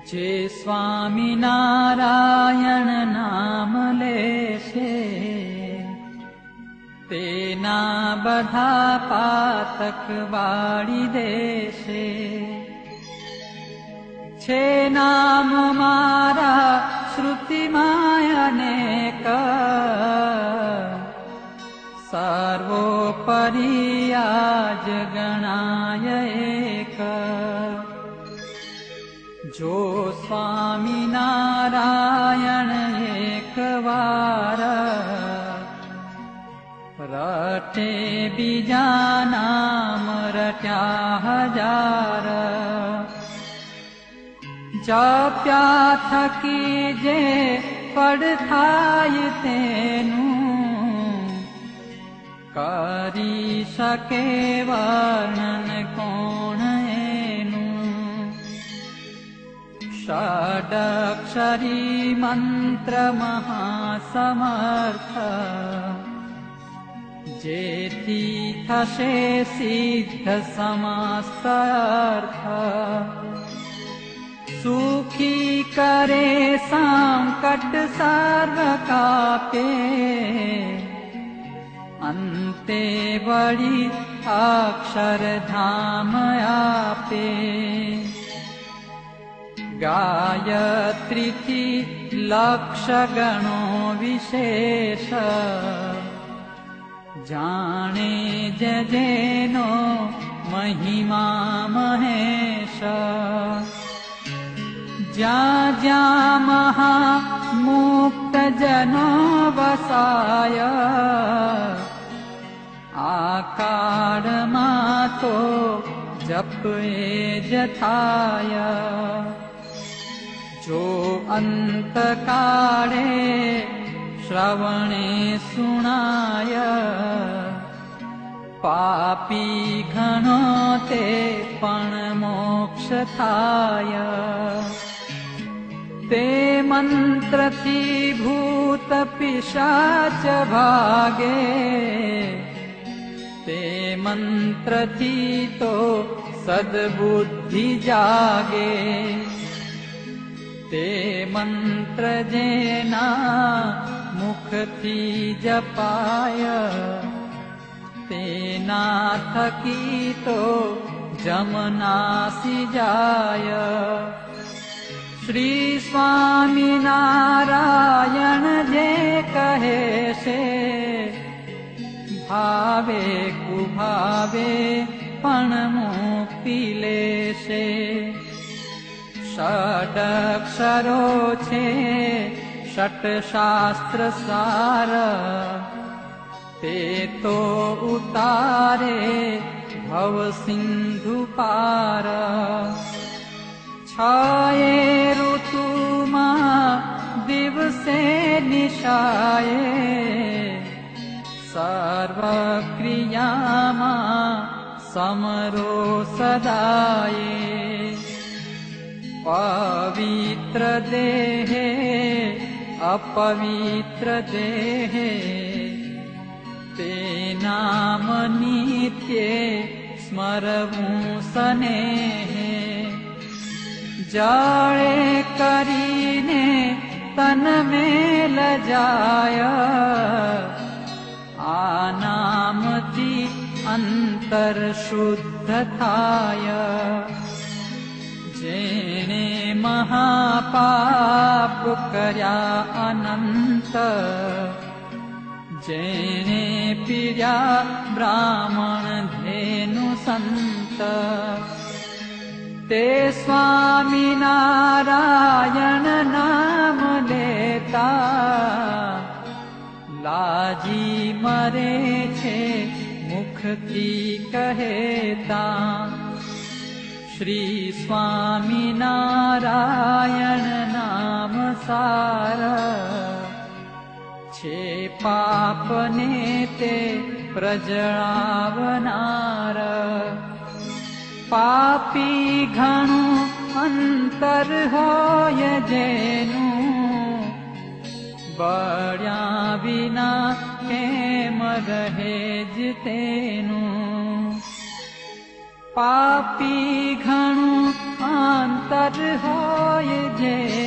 જે સ્વામિનારાયણ નામ લેશે તેના બધા પાતક બાળી દેશે. છે નામ મારા શ્રુતિમાં અનેક, સર્વોપરી આજ ગણાય એક. જો સ્વામિનારાયણ એક વાર રટે બીજા નામ રટ્યા હજાર. જપ્યા થકી જે પડ થાય તેનું કરી શકે વર્ણન કોણ એનું. ષડક્ષરી મંત્ર મહાસમર્થ, જેથી થશે સિદ્ધ સમસ્ત અર્થ. સુખી કરે સંકટ સર્વ કાપે, અંતે વળી અક્ષરધામ આપે. ગાયત્રીથી લક્ષ ગણો વિશેષ, જાણે જેનો મહિમા મહેશ. જ્યાં જ્યાં મહામુક્ત જનો વસાય, આ કાળમાં તો જપ એ જ થાય. જો અંતકાળે શ્રવણે સુણાય, પાપી ઘણો તે પણ મોક્ષ થાય. તે મંત્રથી ભૂત પિશાચ ભાગે, તે મંત્રથી તો સદબુદ્ધિ જાગે. તે મંત્ર જેના મુખથી જપાય, તેના થકી તો જમનાસી જાય. શ્રી સ્વામિનારાયણ જે કહે છે, ભાવે કુભાવે પણ મુક્તિ લેશે. ષડક્ષરો છે ષટ શાસ્ત્ર સાર, તે તો ઉતારે ભવ સિંધુ પાર. છ એ ઋતુમાં દિવસે નિશાએ, સર્વ ક્રિયામાં સમરો સદાયે. પવિત્ર દેહે અપવિત્ર દેહે, તે નામ નિત્યે સ્મરવું સ્નેહે. જળે કરીને તન મેલ જાય, આ નામથી અંતર શુદ્ધ થાય. જેણે મહાપાપ કર્યા અનંત, જેણે પીડ્યા બ્રાહ્મણ ધેનુ સંત, તે સ્વામિનારાયણ નામ લેતા લાજી મરે છે મુખથી કહેતા. શ્રી સ્વામિનારાયણ નામ સાર, છે પાપને તે પ્રજળાવનાર. પાપી ઘણું અંતર હોય જેનું, બળ્યા વિના કેમ રહે જ તેનું. પાપી ઘણું અંતર હોય જેનું